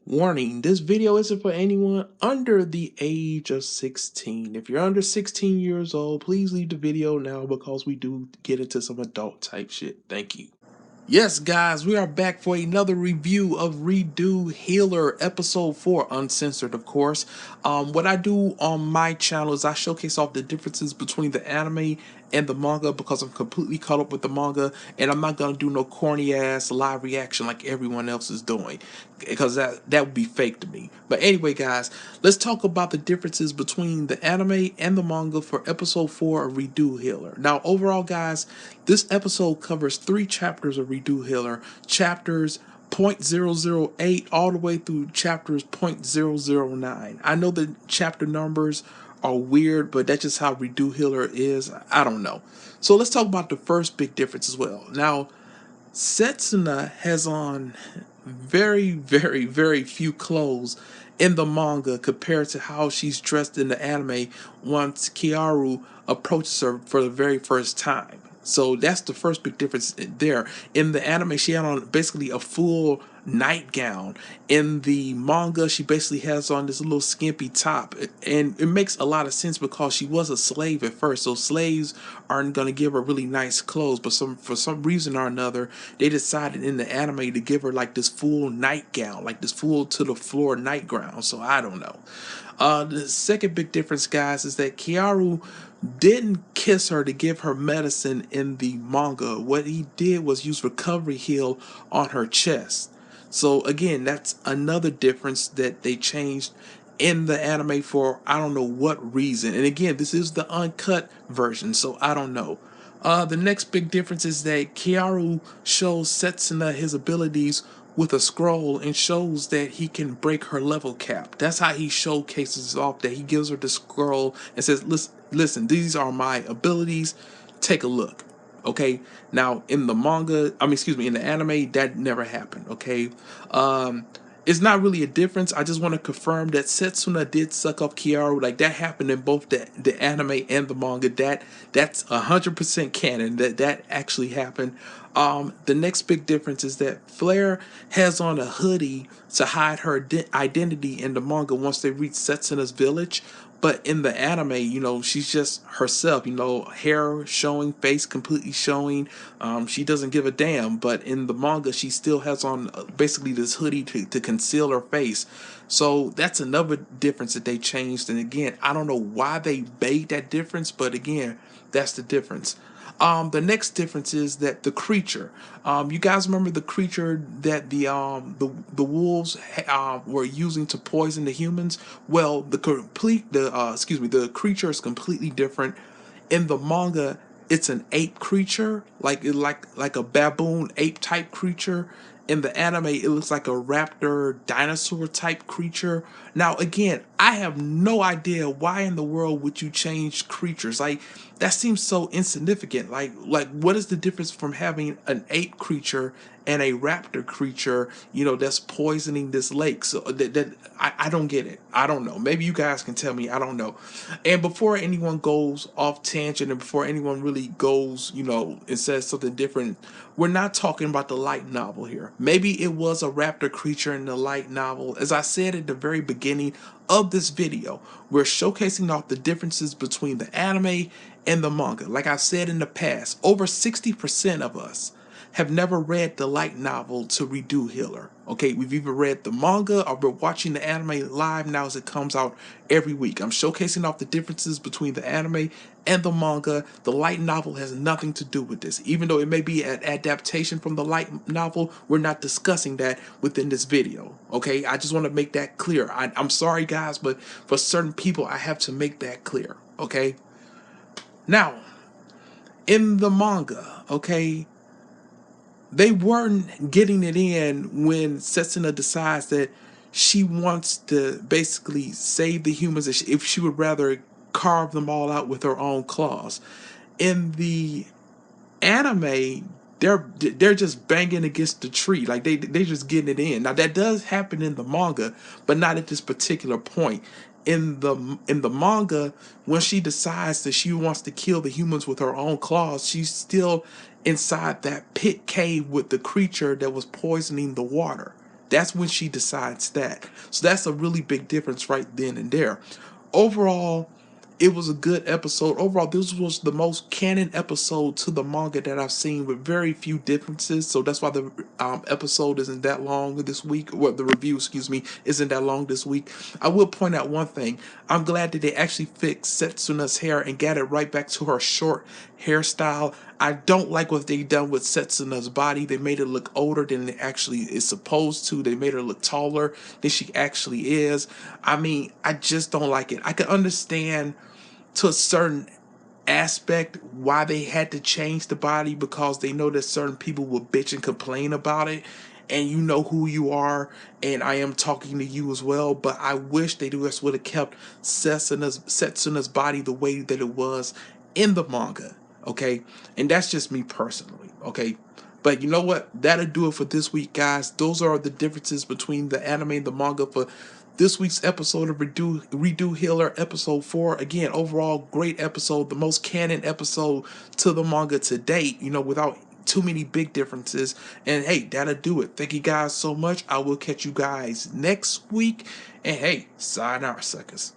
Warning, this video isn't for anyone under the age of 16. If you're under 16 years old, please leave the video now because we do get into some adult type shit. Thank you. Yes, guys, we are back for another review of Redo Healer Episode 4, uncensored, of course. What I do on my channel is I showcase off the differences between the anime and the manga because I'm completely caught up with the manga, and I'm not going to do no corny-ass live reaction like everyone else is doing because that would be fake to me. But anyway, guys, let's talk about the differences between the anime and the manga for Episode 4 of Redo Healer. Now, overall, guys, this episode covers 3 chapters of Redo Healer, chapters 0.008 all the way through chapters 0.009. I know the chapter numbers are weird, but that's just how Redo Healer is. I don't know. So let's talk about the first big difference as well. Now, Setsuna has on very few clothes in the manga compared to how she's dressed in the anime once Kiaru approaches her for the very first time. So that's the first big difference there. In the anime, she had on basically a full nightgown. In the manga, she basically has on this little skimpy top. And it makes a lot of sense because she was a slave at first. So slaves aren't going to give her really nice clothes. But for some reason or another, they decided in the anime to give her like this full nightgown, like this full to the floor nightgown. So I don't know. The second big difference, guys, is that Kiaru didn't kiss her to give her medicine in the manga. What he did was use recovery heal on her chest. So again, that's another difference that they changed in the anime for I don't know what reason. And again, this is the uncut version, so I don't know. The next big difference is that Kiaru shows Setsuna his abilities with a scroll and shows that he can break her level cap. That's how he showcases off that he gives her the scroll and says, listen, these are my abilities. Take a look. Okay, now in the manga, in the anime, that never happened. Okay, it's not really a difference. I just want to confirm that Setsuna did suck up Kiaru. Like that happened in both the anime and the manga. That's 100% canon. That actually happened. The next big difference is that Flare has on a hoodie to hide her identity in the manga once they reach Setsuna's village. But in the anime, you know, she's just herself, you know, hair showing, face completely showing. She doesn't give a damn. But in the manga, she still has on basically this hoodie to conceal her face. So that's another difference that they changed. And again, I don't know why they made that difference, but again, that's the difference. The next difference is that the creature. You guys remember the creature that the wolves were using to poison the humans? Well, the creature is completely different. In the manga, it's an ape creature, like a baboon ape type creature. In the anime, it looks like a raptor dinosaur type creature. Now, again, I have no idea why in the world would you change creatures. Like, that seems so insignificant. Like what is the difference from having an ape creature and a raptor creature, you know, that's poisoning this lake? So I don't get it. I don't know. Maybe you guys can tell me. I don't know. And before anyone goes off tangent and before anyone really goes, you know, and says something different, we're not talking about the light novel here. Maybe it was a raptor creature in the light novel. As I said at the very beginning of this video, we're showcasing off the differences between the anime and the manga. Like I've said in the past, over 60% of us have never read the light novel to Redo Healer. Okay, we've either read the manga or we're watching the anime live now as it comes out every week. I'm showcasing off the differences between the anime and the manga. The light novel has nothing to do with this. Even though it may be an adaptation from the light novel, we're not discussing that within this video. Okay, I just want to make that clear. I'm sorry, guys, but for certain people, I have to make that clear. Okay, now in the manga, okay, they weren't getting it in when Setsuna decides that she wants to basically save the humans if she would rather carve them all out with her own claws. In the anime, they're just banging against the tree, like they just getting it in. Now that does happen in the manga, but not at this particular point. In the manga, when she decides that she wants to kill the humans with her own claws, she's still inside that pit cave with the creature that was poisoning the water. That's when she decides that. So that's a really big difference right then and there. Overall, it was a good episode. Overall, this was the most canon episode to the manga that I've seen, with very few differences. So that's why the episode isn't that long this week. Or the review, excuse me, isn't that long this week. I will point out one thing. I'm glad that they actually fixed Setsuna's hair and got it right back to her short hairstyle. I don't like what they done with Setsuna's body. They made it look older than it actually is supposed to. They made her look taller than she actually is. I mean, I just don't like it. I can understand to a certain aspect why they had to change the body, because they know that certain people will bitch and complain about it, and you know who you are, and I am talking to you as well. But I wish they just would have kept Setsuna's body the way that it was in the manga, okay? And that's just me personally, okay? But you know what? That'll do it for this week, guys. Those are the differences between the anime and the manga for this week's episode of Redo Healer, episode 4. Again, overall, great episode. The most canon episode to the manga to date, without too many big differences. And hey, that'll do it. Thank you guys so much. I will catch you guys next week. And hey, sayonara, suckers.